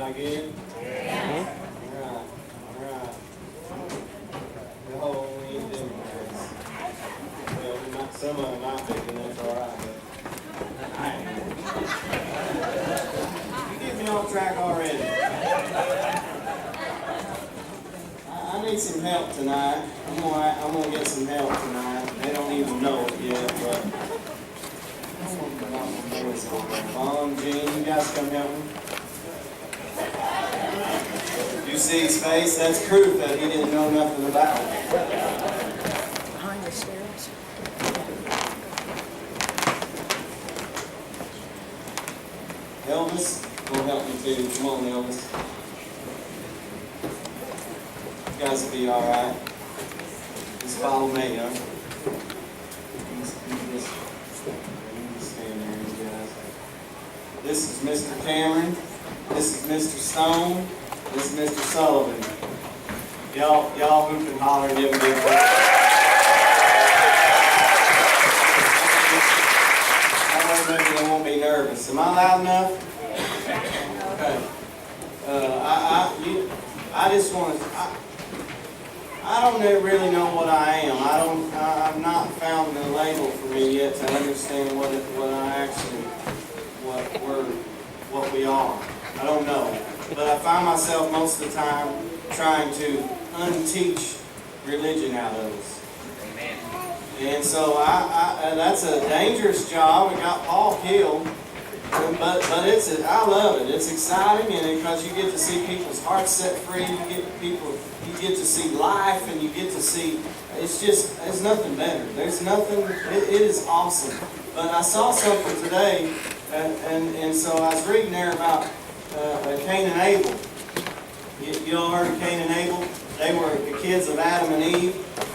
Everybody good? Yeah. All right. No, we ain't doing this. Well, some of them might be, and that's all right. But I ain't. You get me off track already. I need some help tonight. I'm gonna get some help tonight. They don't even know it yet, but Mom, Gene, you guys come help me. You see his face? That's proof that he didn't know nothing about it. Behind the stairs. Elvis, will help me too. Come on, Elvis. You guys will be all right. Just follow me, huh? You stand there, you guys. This is Mr. Cameron. This is Mr. Stone. This is Mr. Sullivan. Y'all hoop and holler and give them a big clap. That way maybe they won't be nervous. Am I loud enough? Okay. I just want to. I don't really know what I am. I've not found the label for me yet to understand what we are. I don't know. But I find myself most of the time trying to unteach religion out of us. Amen. And so that's a dangerous job. It got Paul killed. But I love it. It's exciting, and because you get to see people's hearts set free, you get to see life, and you get to see, there's nothing better. There's nothing, it is awesome. But I saw something today, and so I was reading there about Cain and Abel. You all heard of Cain and Abel? They were the kids of Adam and Eve, the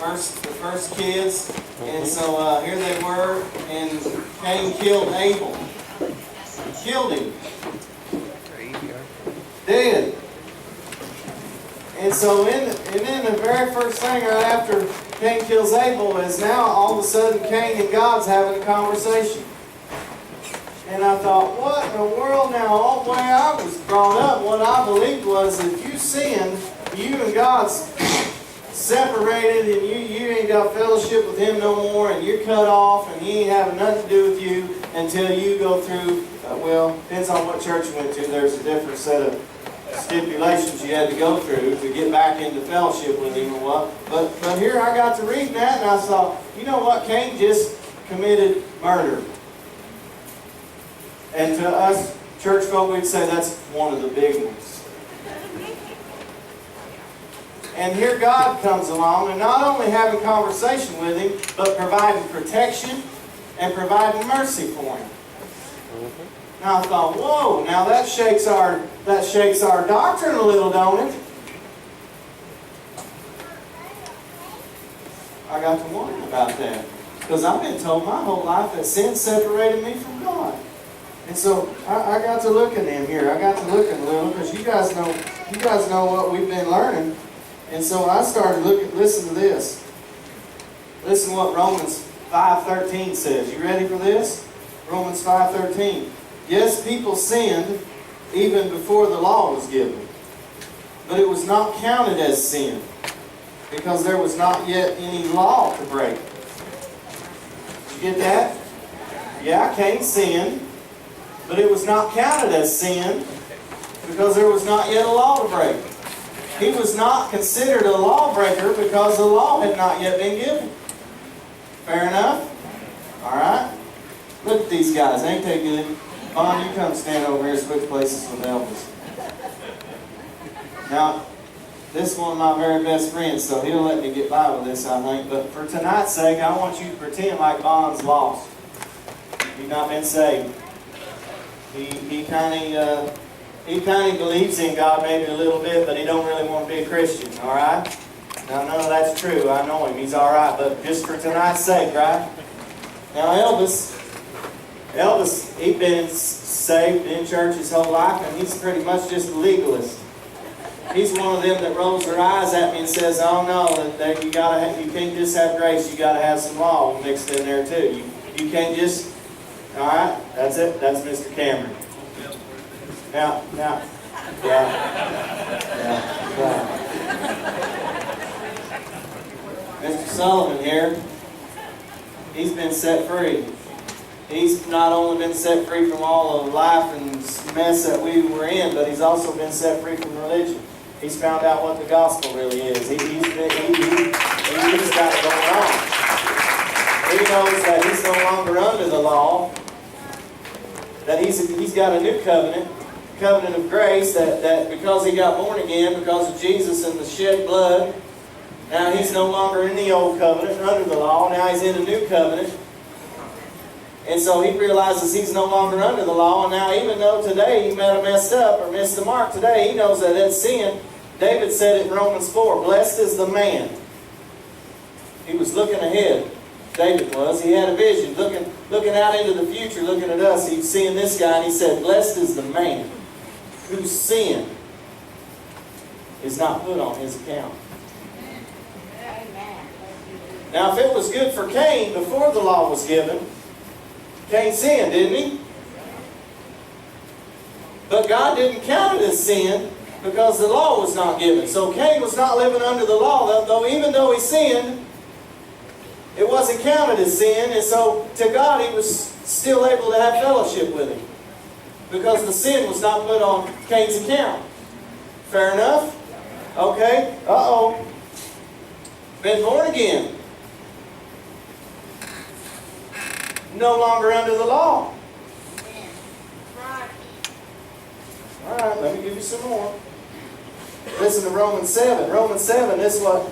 first kids. And so here they were, and Cain killed Abel. Killed him. Dead. And so then the very first thing right after Cain kills Abel is now all of a sudden Cain and God's having a conversation. And I thought, what in the world now? All the way I was brought up, what I believed was if you sin, you and God's separated, and you ain't got fellowship with Him no more, and you're cut off, and He ain't having nothing to do with you until you go through, well, depends on what church you went to. There's a different set of stipulations you had to go through to get back into fellowship with Him or what. But here I got to read that, and I thought, you know what? Cain just committed murder. And to us church folk, we'd say that's one of the big ones. And here God comes along and not only having conversation with him, but providing protection and providing mercy for him. Now I thought, whoa, now that shakes our doctrine a little, don't it? I got to wonder about that. Because I've been told my whole life that sin separated me from God. And so I got to looking in here. I got to looking a little because you guys know what we've been learning. And so I started looking. Listen to this. Listen to what Romans 5:13 says. You ready for this? Romans 5:13. Yes, people sinned even before the law was given, but it was not counted as sin because there was not yet any law to break. Did you get that? Yeah, Cain sinned. But it was not counted as sin because there was not yet a law to break. He was not considered a lawbreaker because the law had not yet been given. Fair enough? Alright? Look at these guys. Ain't they good? Vaughn, you come stand over here, switch places with Elvis. Now, this is one of my very best friends, so he'll let me get by with this, I think. But for tonight's sake, I want you to pretend like Vaughn's lost. You've not been saved. He kind of believes in God maybe a little bit, but he don't really want to be a Christian, all right? Now, none of that's true. I know him. He's all right, but just for tonight's sake, right? Now, Elvis, he'd been saved in church his whole life, and he's pretty much just a legalist. He's one of them that rolls their eyes at me and says, "Oh no, that you can't just have grace. You got to have some law mixed in there too. You can't just." All right, that's it. That's Mr. Cameron. Now, Yeah. Mr. Sullivan here, he's been set free. He's not only been set free from all the life and mess that we were in, but he's also been set free from religion. He's found out what the gospel really is. He's got it going on. He knows that he's no longer under the law, that he's got a new covenant of grace, that because he got born again, because of Jesus and the shed blood, now he's no longer in the old covenant, under the law. Now he's in a new covenant. And so he realizes he's no longer under the law. And now even though today he might have messed up or missed the mark today, he knows that that's sin. David said it in Romans 4, blessed is the man. He was looking ahead. David was. He had a vision, looking out into the future, looking at us. He's seeing this guy and he said, blessed is the man whose sin is not put on his account. Now, if it was good for Cain before the law was given, Cain sinned, didn't he? But God didn't count it as sin because the law was not given. So Cain was not living under the law, though even though he sinned, it wasn't counted as sin. And so to God, he was still able to have fellowship with him because the sin was not put on Cain's account. Fair enough? Okay. Uh-oh. Been born again. No longer under the law. Alright, let me give you some more. Listen to Romans 7. Romans 7, this is what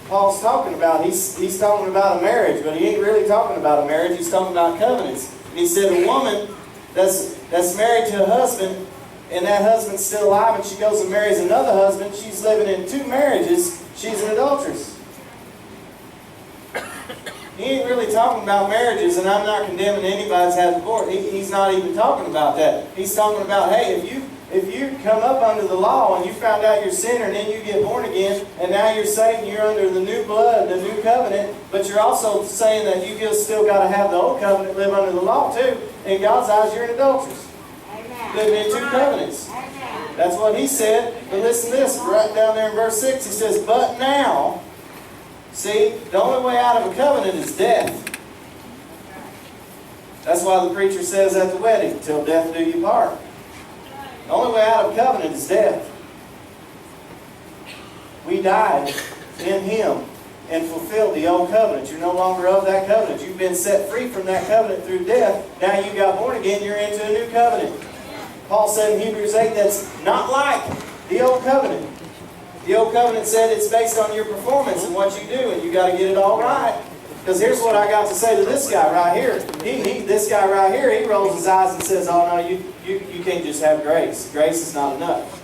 Paul's talking about. He's talking about a marriage, but he ain't really talking about a marriage. He's talking about covenants. And he said a woman that's married to a husband, and that husband's still alive, and she goes and marries another husband, she's living in two marriages, she's an adulteress. He ain't really talking about marriages, and I'm not condemning anybody that's had divorce. He's not even talking about that. He's talking about, hey, if you come up under the law and you found out you're a sinner and then you get born again and now you're saved and you're under the new blood, the new covenant, but you're also saying that you still got to have the old covenant, live under the law too. In God's eyes, you're an adulteress. Living in two covenants. That's what he said. But listen to this, right down there in verse 6, he says, but now... See, the only way out of a covenant is death. That's why the preacher says at the wedding, till death do you part. The only way out of a covenant is death. We died in him and fulfilled the old covenant. You're no longer of that covenant. You've been set free from that covenant through death. Now you got born again, you're into a new covenant. Paul said in Hebrews 8, that's not like the old covenant. The old covenant said it's based on your performance and what you do, and you got to get it all right. Because here's what I got to say to this guy right here. This guy right here, he rolls his eyes and says, oh no, you can't just have grace. Grace is not enough.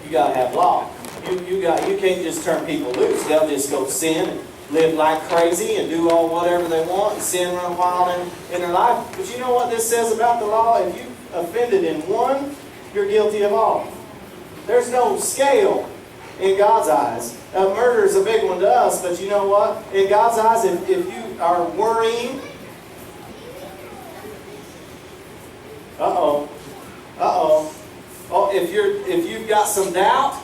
You got to have law. You can't just turn people loose. They'll just go sin and live like crazy and do all whatever they want and sin run wild in their life. But you know what this says about the law? If you offended in one, you're guilty of all. There's no scale in God's eyes. Murder is a big one to us, but you know what? In God's eyes, if you are worrying, if you've got some doubt,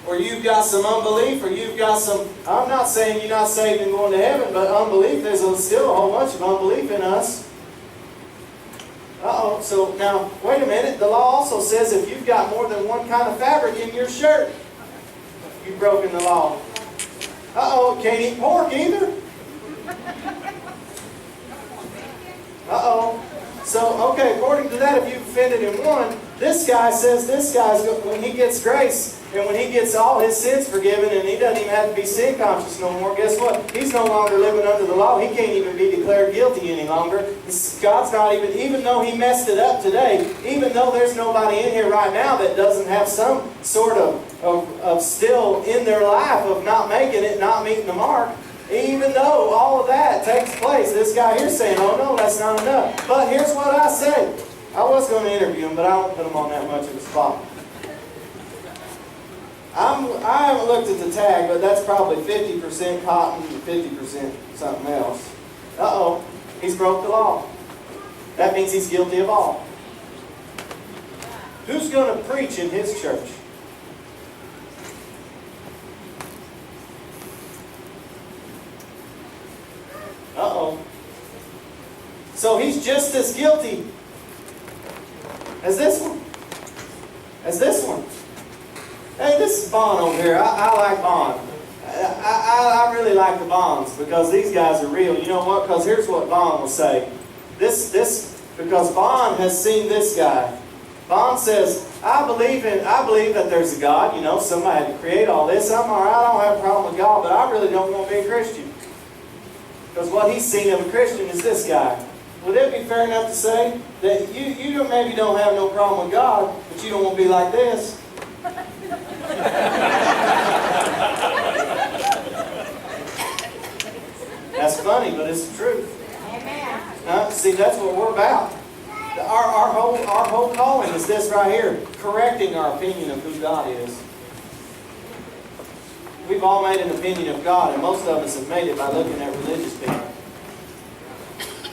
or you've got some unbelief, or you've got some, I'm not saying you're not saved and going to heaven, but unbelief, there's still a whole bunch of unbelief in us. So now, wait a minute. The law also says if you've got more than one kind of fabric in your shirt, you've broken the law. Can't eat pork either. So, okay, according to that, if you've offended in one, this guy says this guy's, when he gets grace, and when he gets all his sins forgiven, and he doesn't even have to be sin conscious no more, guess what? He's no longer living under the law. He can't even be declared guilty any longer. God's not even though he messed it up today, even though there's nobody in here right now that doesn't have some sort of still in their life of not making it, not meeting the mark, even though all of that takes place, this guy here saying, oh no, that's not enough. But here's what I say. I was going to interview him, but I won't put him on that much of a spot. I haven't looked at the tag, but that's probably 50% cotton and 50% something else. He's broke the law. That means he's guilty of all. Who's going to preach in his church? Uh-oh. So he's just as guilty as this one. As this one. Hey, this is Bond over here. I like Bond. I really like the Bonds because these guys are real. You know what? Because here's what Bond will say. Because Bond has seen this guy. Bond says, I believe that there's a God. You know, somebody had to create all this. I'm all right. I don't have a problem with God, but I really don't want to be a Christian. Because what he's seen of a Christian is this guy. Would it be fair enough to say that you maybe don't have no problem with God, but you don't want to be like this? That's funny, but it's the truth. Amen. See, that's what we're about. Our whole calling is this right here, correcting our opinion of who God is. We've all made an opinion of God, and most of us have made it by looking at religious people.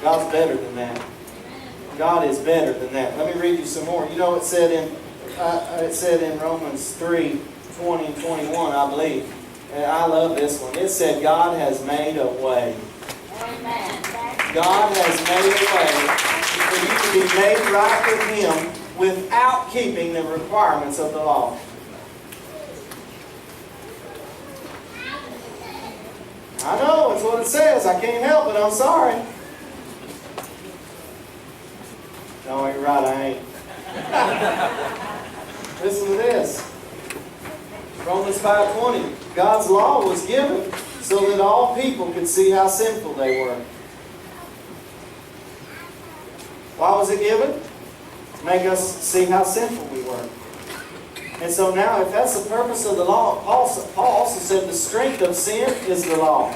God's better than that. God is better than that. Let me read you some more. You know, it said in Romans 3:20 and 21, I believe. And I love this one. It said, God has made a way. Amen. God has made a way for you to be made right with Him without keeping the requirements of the law. I know, it's what it says. I can't help it. I'm sorry. No, you're right, I ain't. Listen to this. Romans 5:20. God's law was given so that all people could see how sinful they were. Why was it given? To make us see how sinful we were. And so now, if that's the purpose of the law, Paul also said the strength of sin is the law.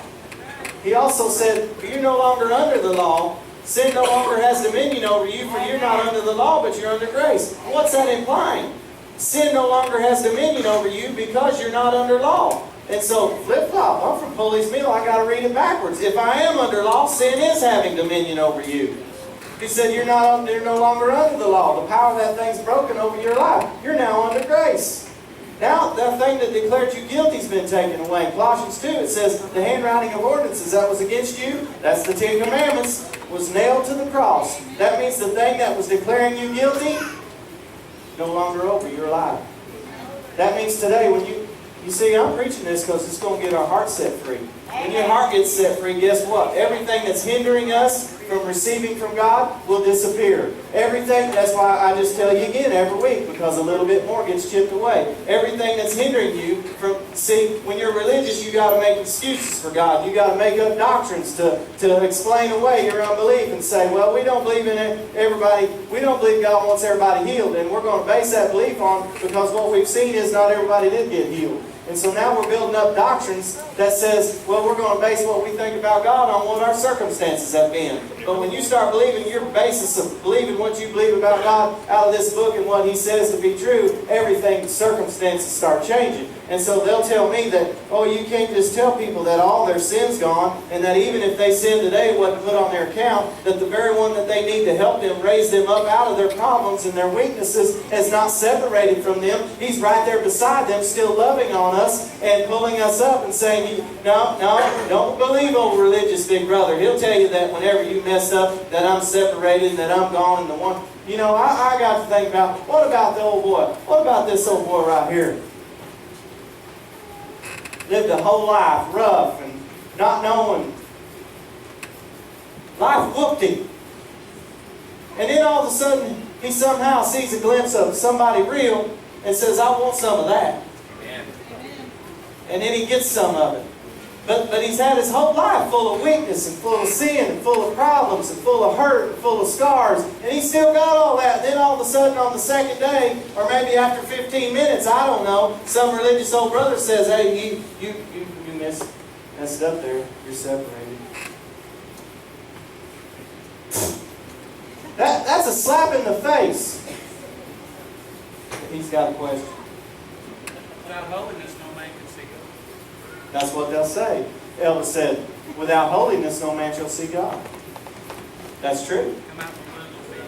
He also said, you're no longer under the law. Sin no longer has dominion over you, for you're not under the law, but you're under grace. What's that implying? Sin no longer has dominion over you because you're not under law. And so, flip-flop. I'm from Police Mill. I got to read it backwards. If I am under law, sin is having dominion over you. He said you're no longer under the law. The power of that thing's broken over your life. You're now under grace. Now, that thing that declared you guilty has been taken away. In Colossians 2, it says the handwriting of ordinances that was against you, that's the Ten Commandments, was nailed to the cross. That means the thing that was declaring you guilty, no longer over your life. That means today when you see, I'm preaching this because it's going to get our heart set free. When your heart gets set free, guess what? Everything that's hindering us from receiving from God will disappear. Everything, that's why I just tell you again every week, because a little bit more gets chipped away. Everything that's hindering you from, see, when you're religious, you got to make excuses for God. You got to make up doctrines to explain away your unbelief and say, well, we don't believe in everybody, we don't believe God wants everybody healed, and we're going to base that belief on, because what we've seen is not everybody did get healed. And so now we're building up doctrines that says, well, we're going to base what we think about God on what our circumstances have been. But when you start believing your basis of believing what you believe about God out of this book and what He says to be true, everything, circumstances start changing. And so they'll tell me that, oh, you can't just tell people that all their sin's gone, and that even if they sin today, wasn't put on their account, that the very one that they need to help them, raise them up out of their problems and their weaknesses, is not separated from them. He's right there beside them, still loving on us and pulling us up and saying, no, don't believe old religious big brother. He'll tell you that whenever you mess up, that I'm separated and that I'm gone and the one. You know, I got to think about, what about the old boy? What about this old boy right here? Lived a whole life rough and not knowing. Life whooped him. And then all of a sudden, he somehow sees a glimpse of somebody real and says, I want some of that. Amen. And then he gets some of it. But he's had his whole life full of weakness and full of sin and full of problems and full of hurt and full of scars. And he's still got all that. And then all of a sudden on the second day, or maybe after 15 minutes, I don't know, some religious old brother says, hey, you messed up there. You're separated. That's a slap in the face. He's got a question. Without holiness, no man can see God. That's what they'll say. Elvis said, without holiness, no man shall see God. That's true. Come out from among the feet.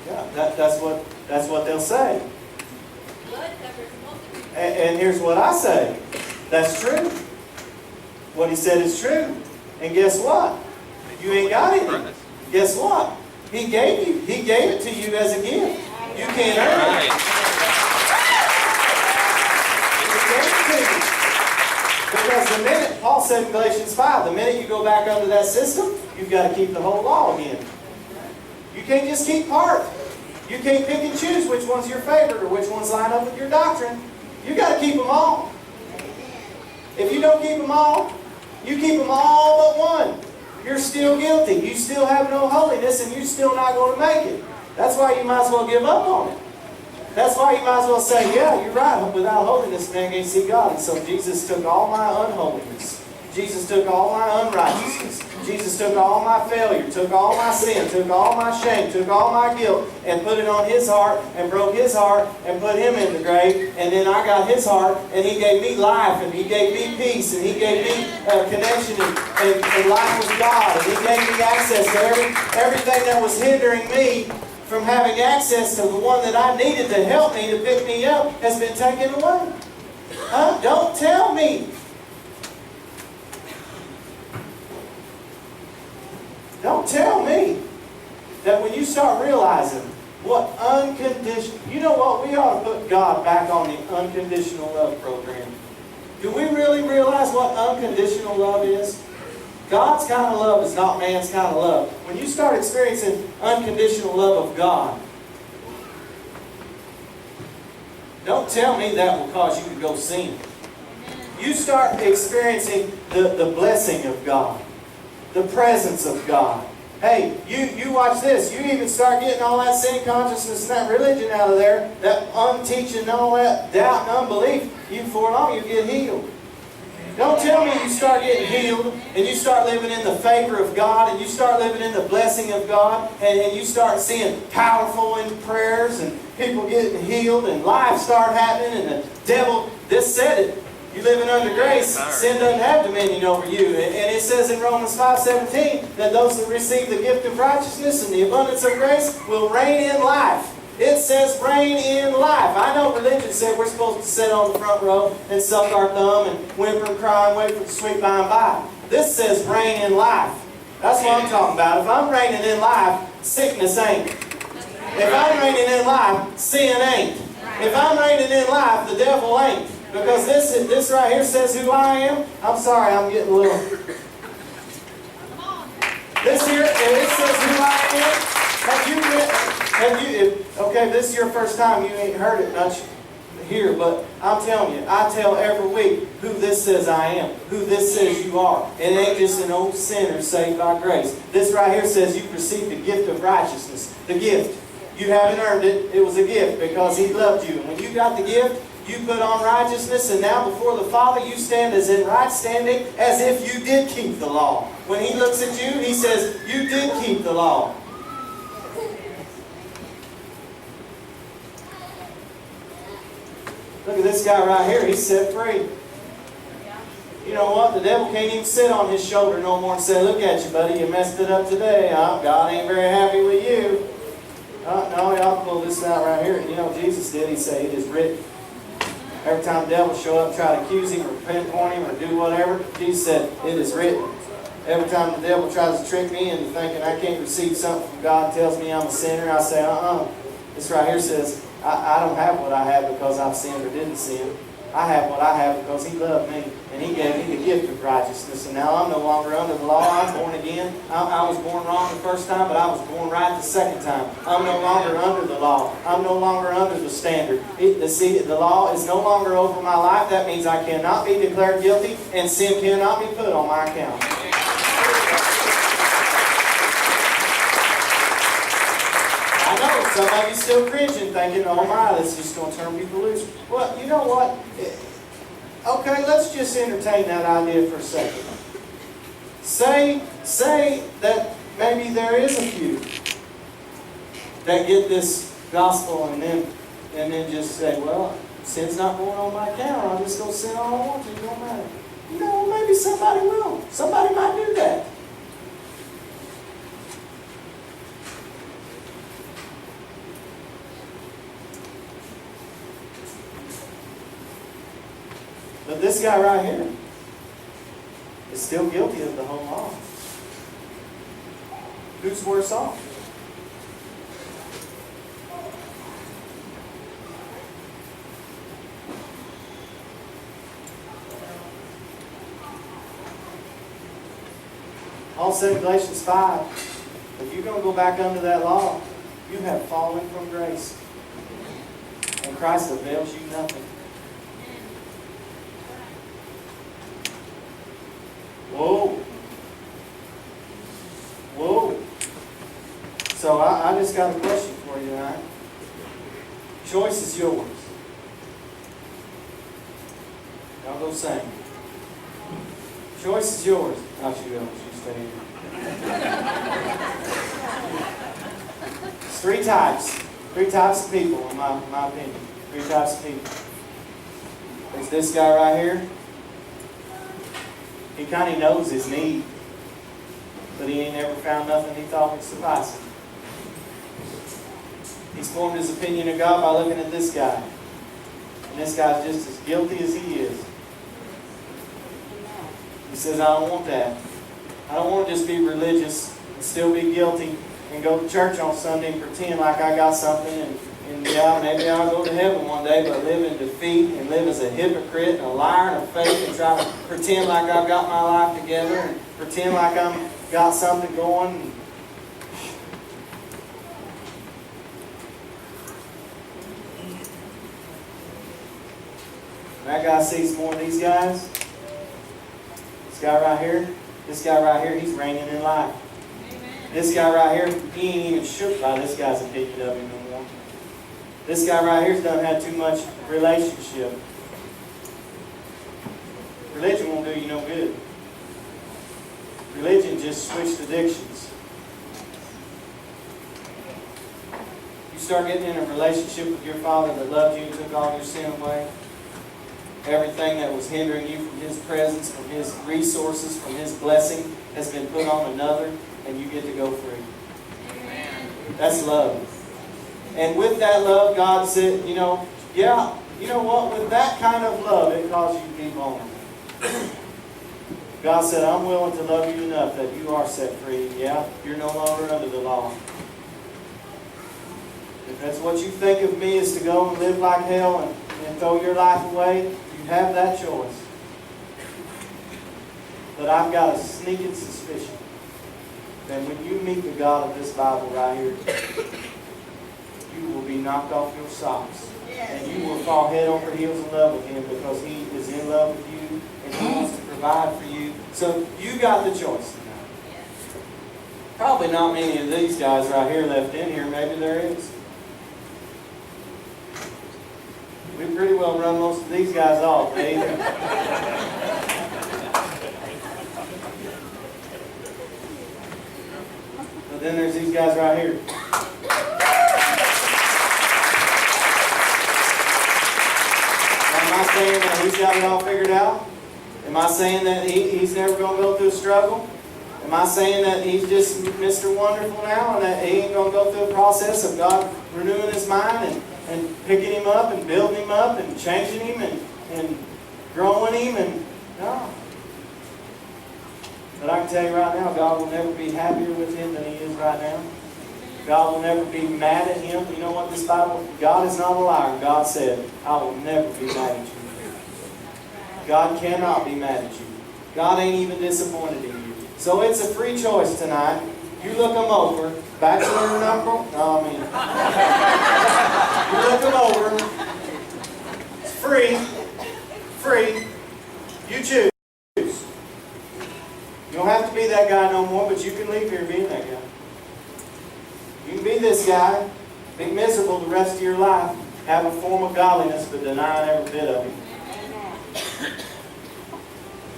Yeah, that's what That's what they'll say. Blood covers multitude. And here's what I say. That's true. What he said is true. And guess what? You ain't got it. Guess what? He gave you. He gave it to you as a gift. You can't earn it. He gave it to you. Because the minute, Paul said in Galatians 5, the minute you go back under that system, you've got to keep the whole law again. You can't just keep part. You can't pick and choose which one's your favorite or which ones line up with your doctrine. You got to keep them all. If you don't keep them all, you keep them all but one. You're still guilty. You still have no holiness, and you're still not going to make it. That's why you might as well give up on it. That's why you might as well say, yeah, you're right. Without holiness, man can't see God. And so Jesus took all my unholiness. Jesus took all my unrighteousness. Jesus took all my failure, took all my sin, took all my shame, took all my guilt, and put it on His heart, and broke His heart, and put Him in the grave. And then I got His heart, and He gave me life, and He gave me peace, and He gave me connection and life with God. And He gave me access to everything that was hindering me from having access to the one that I needed to help me, to pick me up, has been taken away. Huh? Don't tell me. Don't tell me that when you start realizing what unconditional... You know what? We ought to put God back on the unconditional love program. Do we really realize what unconditional love is? God's kind of love is not man's kind of love. When you start experiencing unconditional love of God, don't tell me that will cause you to go sin. You start experiencing the blessing of God. The presence of God. Hey, you watch this. You even start getting all that sin consciousness and that religion out of there, that unteaching and all that doubt and unbelief. Before long, you get healed. Don't tell me you start getting healed and you start living in the favor of God and you start living in the blessing of God and you start seeing powerful in prayers and people getting healed and life start happening and the devil, this said it. You living under grace, sin doesn't have dominion over you. And it says in Romans 5:17 that those that receive the gift of righteousness and the abundance of grace will reign in life. It says reign in life. I know religion said we're supposed to sit on the front row and suck our thumb and whimper and cry and wait for the sweet by and by. This says reign in life. That's what I'm talking about. If I'm reigning in life, sickness ain't. If I'm reigning in life, sin ain't. If I'm reigning in life, the devil ain't. Because this right here says who I am. I'm sorry, I'm getting a little... This here, it says who I am. Okay, this is your first time, you ain't heard it much here, but I'm telling you, I tell every week who this says I am, who this says you are. It ain't just an old sinner saved by grace. This right here says you've received the gift of righteousness. The gift. You haven't earned it. It was a gift because He loved you. And when you got the gift, you put on righteousness, and now before the Father you stand as in right standing as if you did keep the law. When He looks at you, He says, you did keep the law. Look at this guy right here. He's set free. You know what? The devil can't even sit on his shoulder no more and say, look at you, buddy. You messed it up today. God ain't very happy with you. No, y'all pull this out right here. You know what Jesus did? He said, it is written. Every time the devil show up and try to accuse him or pinpoint him or do whatever, Jesus said, it is written. Every time the devil tries to trick me into thinking I can't receive something from God, tells me I'm a sinner, I say, This right here says, I don't have what I have because I've sinned or didn't sin. I have what I have because He loved me and He gave me the gift of righteousness. And now I'm no longer under the law. I'm born again. I was born wrong the first time, but I was born right the second time. I'm no longer under the law. I'm no longer under the standard. The law is no longer over my life. That means I cannot be declared guilty and sin cannot be put on my account. I know, some of you still cringing, thinking, oh my, that's just going to turn people loose. Well, you know what? Okay, let's just entertain that idea for a second. Say that maybe there is a few that get this gospel and then just say, well, sin's not going on my account. I'm just going to sin all I want to. It don't matter. You know, maybe somebody will. Somebody might do that. But this guy right here is still guilty of the whole law. Who's worse off? Paul said in Galatians 5, if you're going to go back under that law, you have fallen from grace. And Christ avails you nothing. Whoa. Whoa. So I just got a question for you tonight. Choice is yours. Y'all go sing. Choice is yours. Not you, Elvis. You stay here. It's three types. Three types of people, in my opinion. Three types of people. There's this guy right here. He kind of knows his need, but he ain't ever found nothing he thought would suffice him. He's formed his opinion of God by looking at this guy. And this guy's just as guilty as he is. He says, I don't want that. I don't want to just be religious and still be guilty and go to church on Sunday and pretend like I got something and yeah, maybe I'll go to heaven one day, but live in defeat and live as a hypocrite and a liar and a fake and try to pretend like I've got my life together and pretend like I'm got something going. That guy sees more of these guys. This guy right here, he's reigning in life. Amen. This guy right here, he ain't even shook by this guy's opinion of him no more. This guy right here's done had too much relationship. Religion won't do you no good. Religion just switched addictions. You start getting in a relationship with your Father that loved you and took all your sin away. Everything that was hindering you from His presence, from His resources, from His blessing has been put on another, and you get to go free. Amen. That's love. And with that love, God said, you know what? With that kind of love, it caused you to be vulnerable. God said, I'm willing to love you enough that you are set free. Yeah, you're no longer under the law. If that's what you think of me is to go and live like hell and throw your life away, you have that choice. But I've got a sneaking suspicion that when you meet the God of this Bible right here, you will be knocked off your socks. And you will fall head over heels in love with Him because He is in love with you and He wants to provide for you. So you got the choice tonight. Probably not many of these guys right here left in here. Maybe there is. We pretty well run most of these guys off, Dave. But then there's these guys right here. Am I saying that he's got it all figured out? Am I saying that he's never going to go through a struggle? Am I saying that he's just Mr. Wonderful now and that he ain't going to go through a process of God renewing his mind and picking him up and building him up and changing him and growing him? And no. But I can tell you right now, God will never be happier with him than He is right now. God will never be mad at him. You know what this Bible, God is not a liar. God said, I will never be mad at you. God cannot be mad at you. God ain't even disappointed in you. So it's a free choice tonight. You look them over. Bachelor number? No, I mean. You look them over. It's free. Free. You choose. You don't have to be that guy no more, but you can leave here being that guy. You can be this guy, be miserable the rest of your life, have a form of godliness, but deny every bit of it.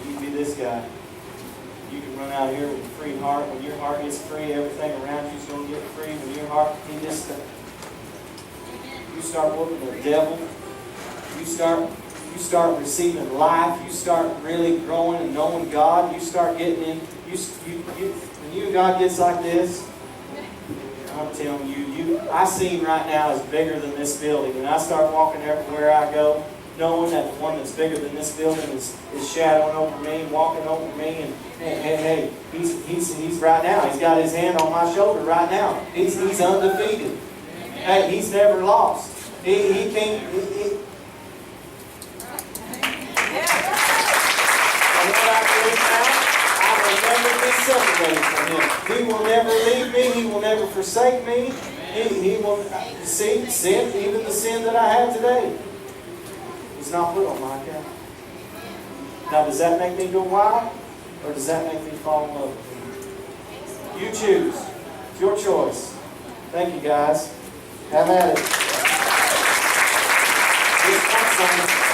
You can be this guy. You can run out here with a free heart. When your heart gets free, everything around you is going to get free. When your heart, you start whooping the devil. You start receiving life. You start really growing and knowing God. You start getting in. When you and God gets like this, I'm telling you, I see right now is bigger than this building. And I start walking everywhere I go. knowing that the one that's bigger than this building is shadowing over me, walking over me, and hey, he's right now. He's got his hand on my shoulder right now. He's undefeated. Hey, he's never lost. He can't. And what I believe now, I will never be separated from him. He will never leave me. He will never forsake me. He will see sin, even the sin that I have today. He's not put on my account. Now, does that make me go wild, or does that make me fall in love with him? You choose. It's your choice. Thank you, guys. Have at it. Here's my song.